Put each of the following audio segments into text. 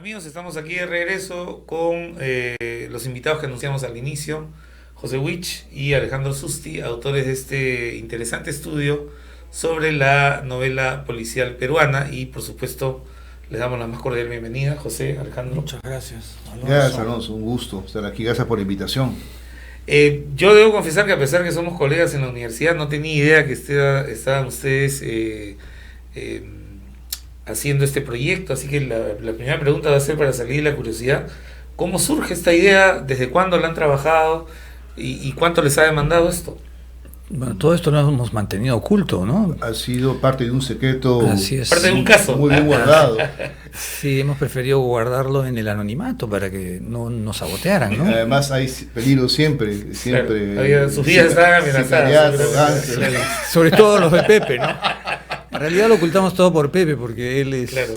Amigos, estamos aquí de regreso con los invitados que anunciamos al inicio, José Wich y Alejandro Susti, autores de este interesante estudio sobre la novela policial peruana, y por supuesto les damos la más cordial bienvenida. José, Alejandro. Muchas gracias, Alonso. Gracias, Alonso, un gusto estar aquí, gracias por la invitación. Yo debo confesar que a pesar que somos colegas en la universidad, no tenía idea que estaban ustedes haciendo este proyecto, así que la primera pregunta va a ser, para salir de la curiosidad: ¿cómo surge esta idea? ¿Desde cuándo la han trabajado? ¿Y cuánto les ha demandado esto? Bueno, todo esto lo hemos mantenido oculto, ¿no? Ha sido parte de un secreto. Así es. Parte de un caso. Muy bien guardado. Sí, hemos preferido guardarlo en el anonimato para que no nos sabotearan, ¿no? Además hay peligro siempre. Claro, sus vidas estaban amenazadas. Sobre todo los de Pepe, ¿no? En realidad lo ocultamos todo por Pepe, porque él es... Claro.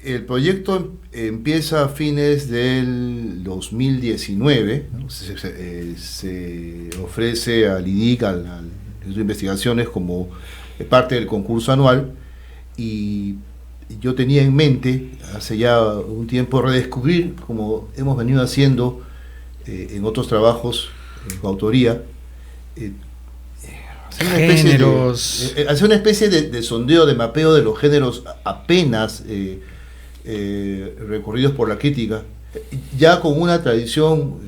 El proyecto empieza a fines del 2019, ¿no? Se ofrece al IDIC, al Instituto de Investigaciones, como parte del concurso anual, y yo tenía en mente, hace ya un tiempo, redescubrir, como hemos venido haciendo en otros trabajos, en coautoría, hacer una especie de sondeo, de mapeo de los géneros apenas recorridos por la crítica, ya con una tradición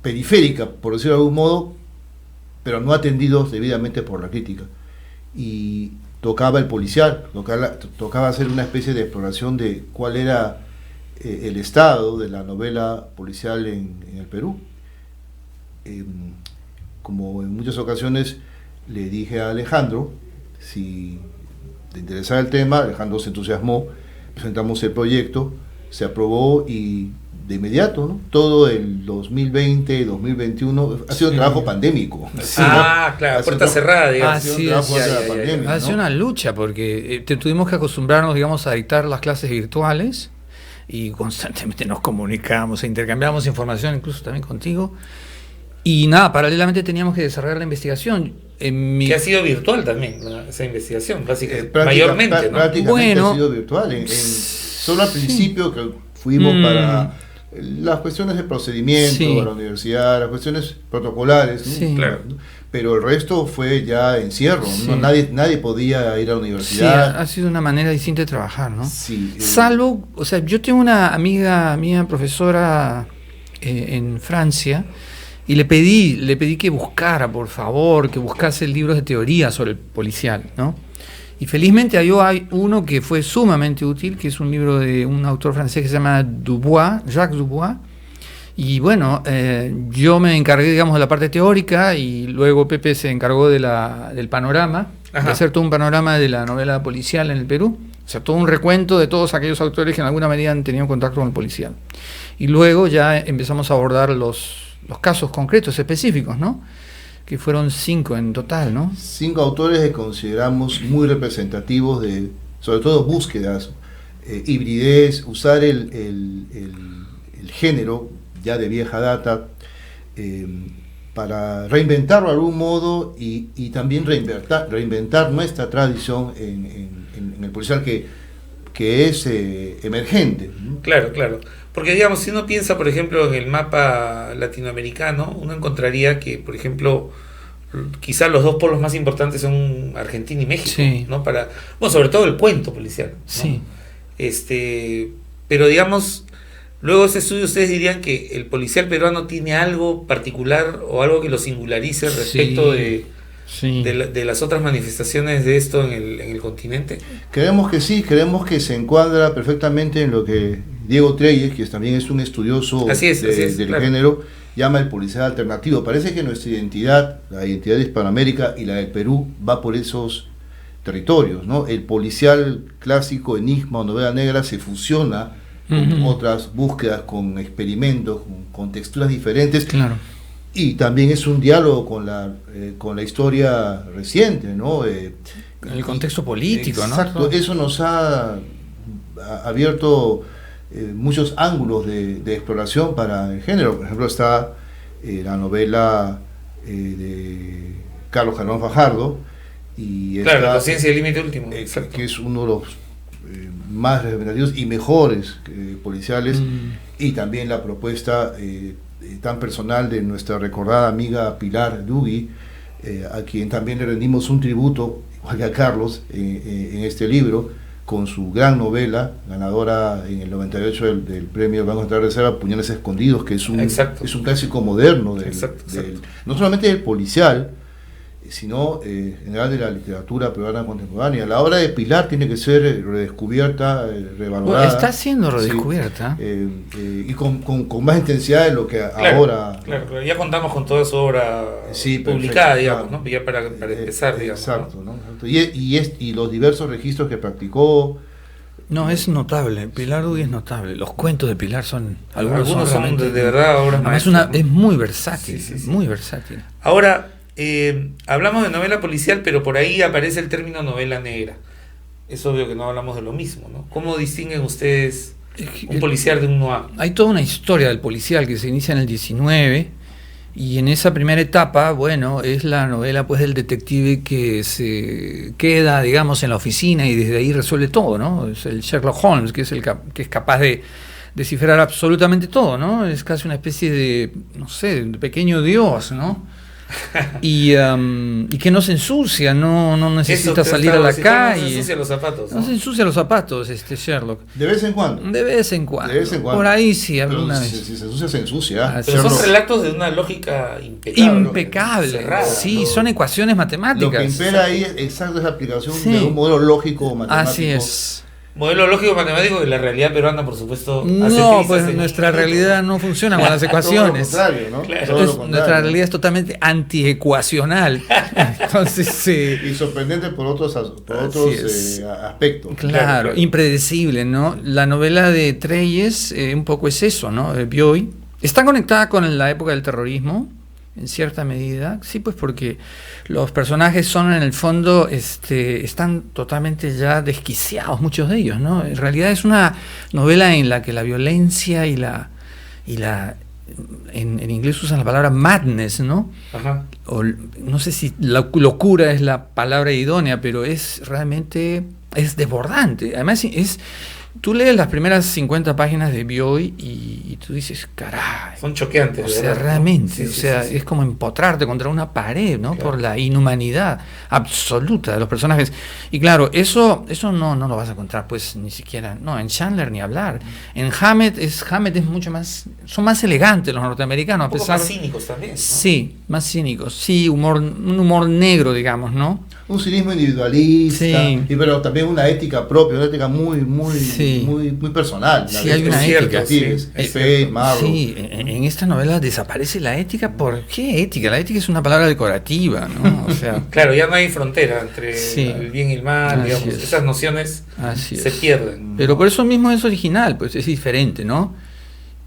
periférica, por decirlo de algún modo, pero no atendidos debidamente por la crítica. Y tocaba el policial, tocaba hacer una especie de exploración de cuál era el estado de la novela policial en el Perú. Como en muchas ocasiones le dije a Alejandro, si te interesaba el tema, Alejandro se entusiasmó, presentamos el proyecto, se aprobó y de inmediato, ¿no? Todo el 2020, 2021, ha sido un trabajo pandémico. Claro, puerta cerrada, digamos. Ha sido una lucha, porque tuvimos que acostumbrarnos, digamos, a dictar las clases virtuales, y constantemente nos comunicamos e intercambiamos información, incluso también contigo. Y nada, paralelamente teníamos que desarrollar la investigación. Que ha sido virtual también, ¿no? Esa investigación, básicamente, mayormente, ¿no? Prácticamente ha sido virtual. Solo al principio que fuimos para las cuestiones de procedimiento, a la universidad, las cuestiones protocolares, ¿no? Sí. Claro. Pero el resto fue ya encierro, Sí. ¿no? Nadie podía ir a la Sí, universidad. ha sido una manera distinta de trabajar, ¿no? Sí, Salvo, o sea, yo tengo una amiga mía, profesora en Francia, y le pedí que buscara, por favor, que buscase libros de teoría sobre el policial, ¿no? Y felizmente hay uno que fue sumamente útil, que es un libro de un autor francés que se llama Jacques Dubois. Y bueno, yo me encargué, digamos, de la parte teórica, y luego Pepe se encargó del panorama, de hacer todo un panorama de la novela policial en el Perú. O sea, todo un recuento de todos aquellos autores que en alguna medida han tenido contacto con el policial. Y luego ya empezamos a abordar los casos concretos, específicos, ¿no? Que fueron 5 en total, ¿no? 5 autores que consideramos muy representativos de, sobre todo, búsquedas, hibridez, usar el género ya de vieja data, para reinventarlo de algún modo, y también reinventar nuestra tradición en el policial que es emergente, ¿no? Claro. Porque, digamos, si uno piensa, por ejemplo, en el mapa latinoamericano, uno encontraría que, por ejemplo, quizás los dos polos más importantes son Argentina y México, Sí. ¿no? Sobre todo el cuento policial, ¿no? Sí. Pero, digamos, luego de ese estudio, ¿ustedes dirían que el policial peruano tiene algo particular o algo que lo singularice respecto de las otras manifestaciones de esto en el continente? Creemos que sí, creemos que se encuadra perfectamente en lo que Diego Treyes, que también es un estudioso del claro. género, llama el policial alternativo. Parece que nuestra identidad, la identidad de Hispanoamérica y la del Perú, va por esos territorios, ¿no? El policial clásico, enigma o novela negra, se fusiona con otras búsquedas, con experimentos, con texturas diferentes. Claro. Y también es un diálogo con la historia reciente, ¿no? El contexto político, ¿no? Exacto, eso nos ha abierto muchos ángulos de exploración para el género. Por ejemplo, está la novela de Carlos Jarón Fajardo, y Claro, está, la conciencia del límite último. que es uno de los más representativos y mejores policiales, y también la propuesta tan personal de nuestra recordada amiga Pilar Dugui, a quien también le rendimos un tributo, igual que a Carlos, en este libro, con su gran novela, ganadora en el 98 del premio Banco Central de Reserva, Puñales Escondidos, que es un clásico moderno no solamente del policial, sino en general de la literatura peruana contemporánea. La obra de Pilar tiene que ser redescubierta, revalorada. Está siendo redescubierta. Sí, y con más intensidad de lo que ahora... Claro, ya contamos con toda su obra publicada, digamos, ¿no? Ya para empezar, digamos. Exacto, ¿no? Y los diversos registros que practicó. No, es notable. Pilar Dugui es notable. Los cuentos de Pilar son... Algunos son de verdad obras maestras, es muy versátil, muy versátil. Ahora, hablamos de novela policial, pero por ahí aparece el término novela negra. Es obvio que no hablamos de lo mismo, ¿no? ¿Cómo distinguen ustedes un policial de un noir? Hay toda una historia del policial que se inicia en el 19, y en esa primera etapa, bueno, es la novela pues del detective que se queda, digamos, en la oficina y desde ahí resuelve todo, ¿no? Es el Sherlock Holmes, que es que es capaz de descifrar absolutamente todo, ¿no? Es casi una especie de, no sé, de pequeño dios, ¿no? Y que no se ensucia, no necesita salir a la calle. No se ensucia los zapatos. No se ensucia los zapatos, Sherlock. De vez en cuando. De vez en cuando. Por ahí sí, alguna vez. Si se ensucia, se ensucia. Pero son relatos de una lógica impecable. Impecable. Cerrada, sí, son ecuaciones matemáticas. Lo que impera ahí es la aplicación de un modelo lógico matemático. Así es. Modelo lógico matemático que la realidad peruana, por supuesto, no, pues nuestra realidad no funciona con las ecuaciones. Todo lo contrario, ¿no? Claro. Nuestra realidad es totalmente antiecuacional. Entonces, y sorprendente por otros aspectos. Claro, impredecible, ¿no? La novela de Treyes un poco es eso, ¿no? Bioy está conectada con la época del terrorismo, en cierta medida, sí, pues porque los personajes son en el fondo, están totalmente ya desquiciados, muchos de ellos, ¿no? En realidad es una novela en la que la violencia en inglés usan la palabra madness, ¿no? Ajá. O no sé si la locura es la palabra idónea, pero es realmente desbordante. Además tú lees las primeras 50 páginas de Bioy y tú dices, caray. Son choqueantes. O sea, realmente, es como empotrarte contra una pared, ¿no? Claro. Por la inhumanidad absoluta de los personajes. Y claro, eso no lo vas a encontrar, pues, ni siquiera, no, en Chandler ni hablar. En Hammett es mucho más, son más elegantes los norteamericanos. Un poco más cínicos también, ¿no? Sí, más cínicos, sí, un humor negro, digamos, ¿no? Un cinismo individualista, pero también una ética propia, una ética muy personal. Sí, hay una ética. Sí, en esta novela desaparece la ética. ¿Por qué ética? La ética es una palabra decorativa, ¿no? O sea, claro, ya no hay frontera entre el bien y el mal, digamos, esas nociones se pierden. Pero por eso mismo es original, pues es diferente, ¿no?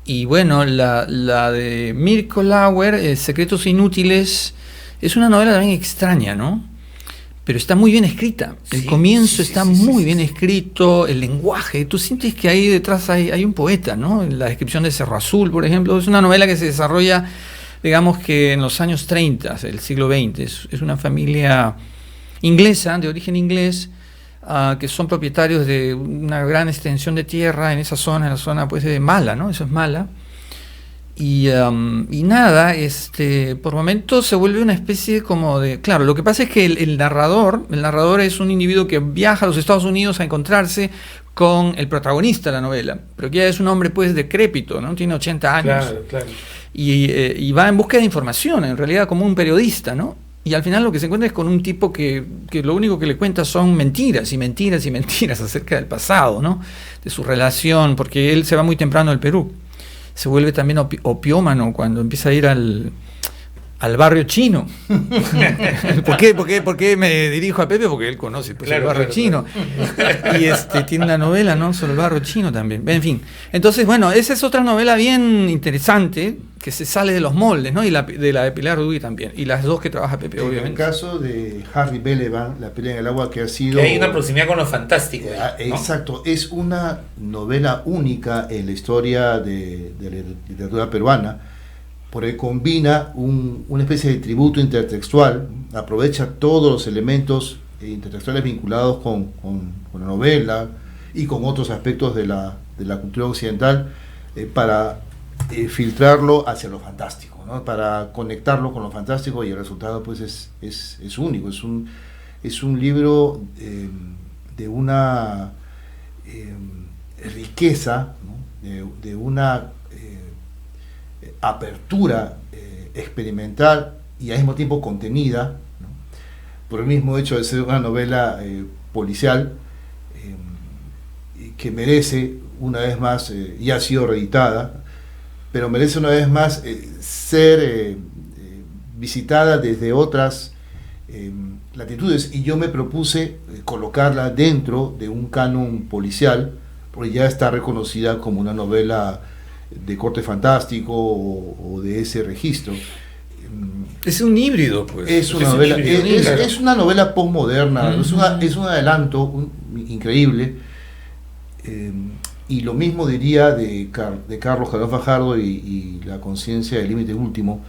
Y bueno, la de Mirko Lauer, Secretos Inútiles, es una novela también extraña, ¿no? Pero está muy bien escrita. El comienzo está muy bien escrito, el lenguaje. Tú sientes que ahí detrás hay un poeta, ¿no? En la descripción de Cerro Azul, por ejemplo, es una novela que se desarrolla, digamos que en los años 30 del siglo XX. Es una familia inglesa, de origen inglés, que son propietarios de una gran extensión de tierra en esa zona, en la zona pues de Mala, ¿no? Eso es Mala. Y nada, por momentos se vuelve una especie como de... Claro, lo que pasa es que el narrador es un individuo que viaja a los Estados Unidos a encontrarse con el protagonista de la novela, pero que ya es un hombre pues decrépito, ¿no? Tiene 80 años. Claro. Y va en búsqueda de información, en realidad como un periodista, ¿no? Y al final lo que se encuentra es con un tipo que lo único que le cuenta son mentiras y mentiras y mentiras acerca del pasado, ¿no? De su relación, porque él se va muy temprano al Perú. Se vuelve también opiómano cuando empieza a ir al barrio chino. ¿Por qué me dirijo a Pepe? Porque él conoce pues, el barrio chino. Claro. Y tiene una novela, ¿no? Sobre el barrio chino también. En fin. Entonces, bueno, esa es otra novela bien interesante que se sale de los moldes, ¿no? Y de la de Pilar Dugui también. Y las dos que trabaja Pepe, obviamente. En el caso de Harry Belaban, La pelea en el agua, que ha sido... Que hay una proximidad con lo fantástico. ¿no? Exacto. Es una novela única en la historia de la literatura peruana, porque combina una especie de tributo intertextual, aprovecha todos los elementos intertextuales vinculados con la novela y con otros aspectos de la cultura occidental, para filtrarlo hacia lo fantástico, ¿no? Para conectarlo con lo fantástico, y el resultado pues es único. Es un libro de una riqueza, ¿no? de una apertura experimental y al mismo tiempo contenida, ¿no? Por el mismo hecho de ser una novela policial, que merece una vez más, ya ha sido reeditada, pero merece una vez más ser visitada desde otras latitudes, y yo me propuse colocarla dentro de un canon policial, porque ya está reconocida como una novela de corte fantástico o de ese registro. Es un híbrido, pues. Es una novela postmoderna, es un adelanto increíble, y lo mismo diría de Carlos Jarón Fajardo y La conciencia del límite último.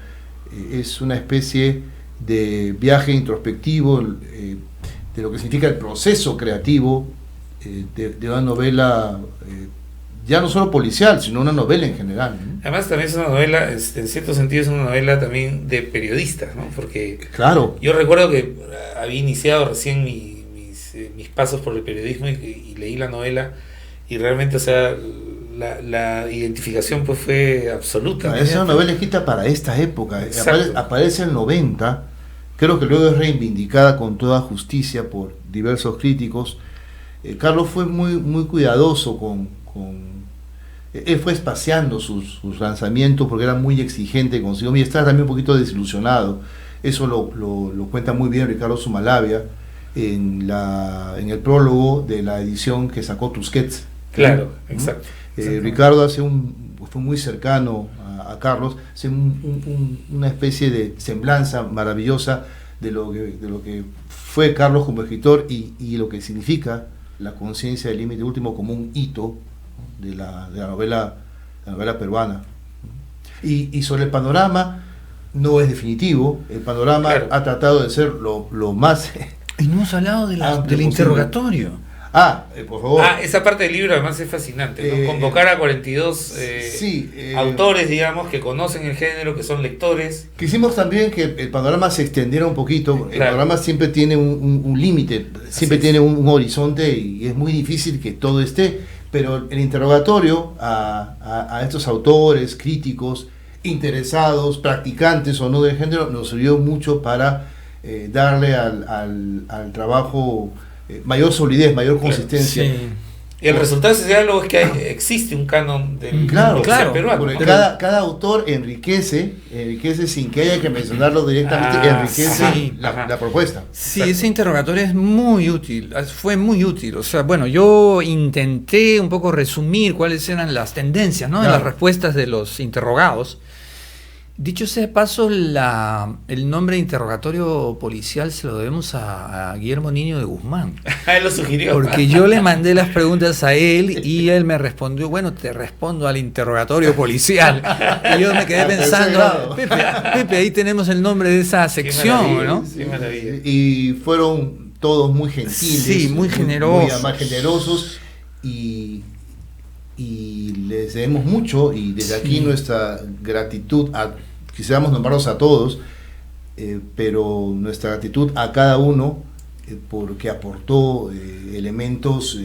Es una especie de viaje introspectivo de lo que significa el proceso creativo de una novela, ya no solo policial, sino una novela en general, ¿no? Además también es una novela, en cierto sentido es una novela también de periodistas, ¿no? Porque claro, yo recuerdo que había iniciado recién mis pasos por el periodismo y leí la novela, y realmente, o sea, la identificación pues fue absoluta. Es una novela escrita para esta época. Aparece en el 90, creo que luego es reivindicada con toda justicia por diversos críticos. Carlos fue muy cuidadoso él fue espaciando sus lanzamientos, porque era muy exigente consigo mismo, y estaba también un poquito desilusionado. Eso lo cuenta muy bien Ricardo Sumalabia en el prólogo de la edición que sacó Tusquets. Claro, exacto. Ricardo fue muy cercano a Carlos, hace una especie de semblanza maravillosa de lo que fue Carlos como escritor, y lo que significa La conciencia del límite último como un hito de la novela peruana. Y sobre el panorama, no es definitivo. El panorama, claro, ha tratado de ser lo más... Y no hemos hablado del interrogatorio. Por favor. Esa parte del libro además es fascinante, ¿no? Convocar a 42 autores, digamos, que conocen el género, que son lectores. Quisimos también que el panorama se extendiera un poquito. Claro. El panorama siempre tiene un límite, siempre tiene un horizonte, y es muy difícil que todo esté, pero el interrogatorio a estos autores, críticos, interesados, practicantes o no del género, nos sirvió mucho para darle al trabajo mayor solidez, mayor consistencia. Sí. Y el resultado de ese diálogo es que existe un canon del claro, peruano. Porque cada autor enriquece sin que haya que mencionarlo directamente, enriquece la propuesta. Sí, exacto. Ese interrogatorio es muy útil, fue muy útil. O sea, bueno, yo intenté un poco resumir cuáles eran las tendencias, ¿no? Claro. En las respuestas de los interrogados. Dicho sea de paso, el nombre de interrogatorio policial se lo debemos a Guillermo Niño de Guzmán. Él lo sugirió. Porque yo le mandé las preguntas a él y él me respondió, bueno, te respondo al interrogatorio policial. Y yo me quedé pensando, Pepe, ahí tenemos el nombre de esa sección, ¿no? Qué maravilla. Y fueron todos muy gentiles. Sí, muy generosos. Muy generosos, y les debemos mucho, y desde aquí nuestra gratitud quisiéramos nombrarlos a todos, pero nuestra gratitud a cada uno, porque aportó elementos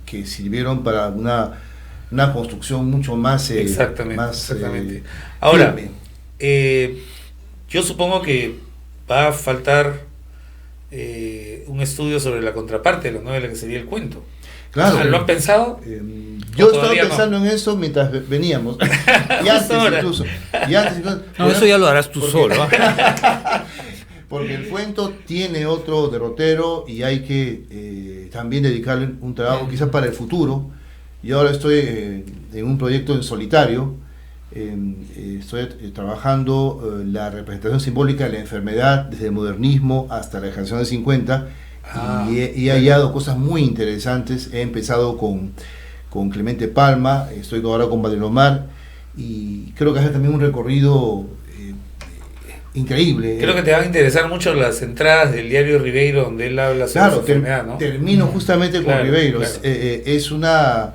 que sirvieron para una construcción mucho más exactamente. Ahora, yo supongo que va a faltar un estudio sobre la contraparte de la novela, que sería el cuento. Claro. ¿Lo han pensado? Yo estaba pensando en eso mientras veníamos. Y antes incluso. No, eso ya lo harás tú solo. Porque el cuento tiene otro derrotero, y hay que también dedicarle un trabajo quizás para el futuro. Yo ahora estoy en un proyecto en solitario. Estoy trabajando la representación simbólica de la enfermedad desde el modernismo hasta la generación del 50. Y he hallado cosas muy interesantes. He empezado con Clemente Palma, estoy ahora con Valdemar, y creo que hacer también un recorrido increíble. Creo que te van a interesar mucho las entradas del diario Ribeiro, donde él habla sobre su enfermedad, ¿no? Termino justamente con Claro, Ribeiro. claro. Es una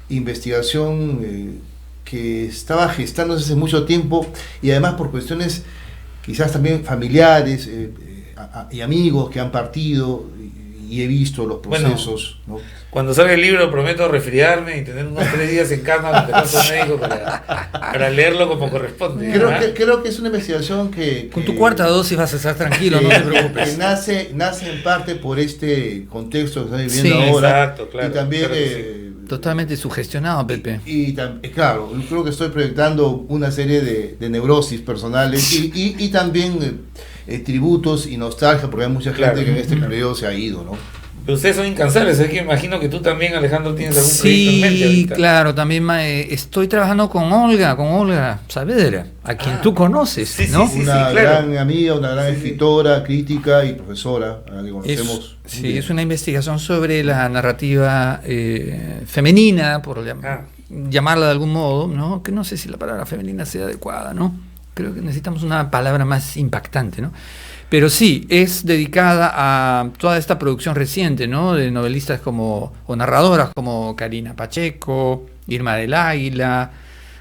investigación que estaba gestándose hace mucho tiempo y además por cuestiones quizás también familiares y amigos que han partido y he visto los procesos, ¿no? Cuando salga el libro prometo resfriarme y tener unos 3 días en cama donde paso al médico para leerlo como corresponde. Creo que es una investigación que Con tu cuarta dosis vas a estar tranquilo, no te preocupes. que nace en parte por este contexto que estamos viviendo Sí, ahora. exacto, claro, Y también claro que Totalmente sugestionado, Pepe. claro, yo creo que estoy proyectando una serie de neurosis personales y también tributos y nostalgia, porque hay mucha gente Claro. que en este periodo se ha ido, ¿no? Pero ustedes son incansables, es que imagino que tú también, Alejandro, tienes algún proyecto en mente Sí, ahorita. claro, también estoy trabajando con Olga Saavedra, a quien tú conoces, sí, ¿no? sí, Una claro. gran amiga, una gran Sí, sí. escritora, crítica y profesora, a la que conocemos. muy Sí, bien. es una investigación sobre la narrativa femenina, por llamarla de algún modo, ¿no? Que no sé si la palabra femenina sea adecuada, ¿no? Creo que necesitamos una palabra más impactante, ¿no? Pero sí, es dedicada a toda esta producción reciente, ¿no? De novelistas o narradoras como Karina Pacheco, Irma del Águila,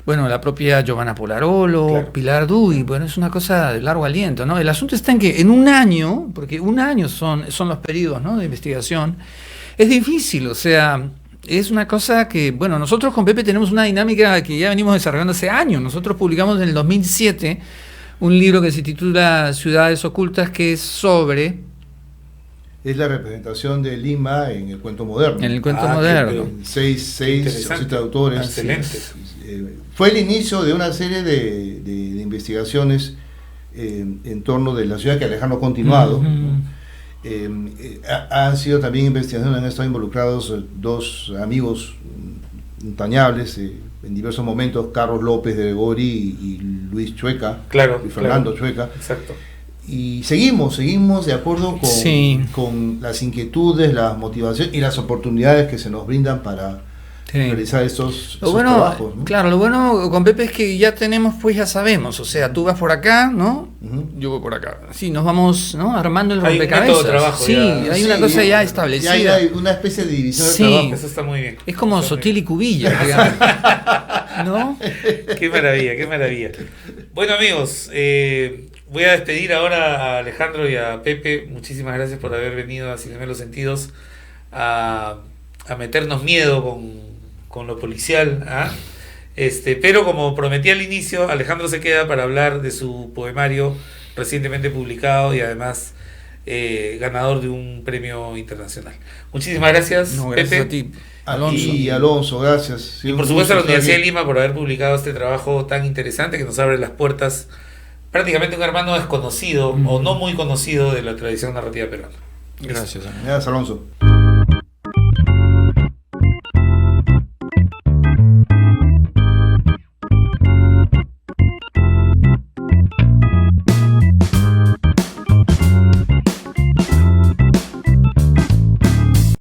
bueno, la propia Giovanna Polarolo, Claro. Pilar Duy. Bueno, es una cosa de largo aliento, ¿no? El asunto está en que en un año, porque un año son los periodos, ¿no?, de investigación, es difícil, o sea, es una cosa que, bueno, nosotros con Pepe tenemos una dinámica que ya venimos desarrollando hace años. Nosotros publicamos en el 2007 un libro que se titula Ciudades Ocultas, que es sobre... Es la representación de Lima en el cuento moderno. En el cuento Ah, moderno. Seis o Interesante. 7 autores. Excelente. Fue el inicio de una serie de investigaciones en torno de la ciudad que Alejandro ha continuado. Ujú. Han sido también investigaciones, han estado involucrados dos amigos entrañables en diversos momentos, Carlos López de Gregori y Luis Chueca, Claro, y Fernando claro. Chueca. Exacto. Y seguimos de acuerdo con, Sí. con las inquietudes, las motivaciones y las oportunidades que se nos brindan para Sí. realizar esos Lo bueno, trabajos, ¿no? claro, lo bueno con Pepe es que ya tenemos, pues ya sabemos, o sea, tú vas por acá, ¿no? Ujú. Yo voy por acá. Sí, nos vamos, ¿no?, armando el Hay un rompecabezas. método de trabajo sí, ya. hay una Sí, cosa ya y establecida. hay una especie de división Sí. de trabajo. Eso está muy bien. Es como Está muy Sotil y Cubilla, digamos. ¿No? Qué maravilla, qué maravilla. Bueno, amigos, voy a despedir ahora a Alejandro y a Pepe. Muchísimas gracias por haber venido a Cinema en los Sentidos a meternos miedo con lo policial. ¿Ah? Pero como prometí al inicio, Alejandro se queda para hablar de su poemario recientemente publicado y además ganador de un premio internacional. Muchísimas gracias, No, gracias Pepe. a ti, A Alonso. ti, Alonso, gracias. Y por supuesto a la Universidad de Lima por haber publicado este trabajo tan interesante que nos abre las puertas, prácticamente un hermano desconocido o no muy conocido de la tradición narrativa peruana. Gracias, amigo. Gracias, Alonso.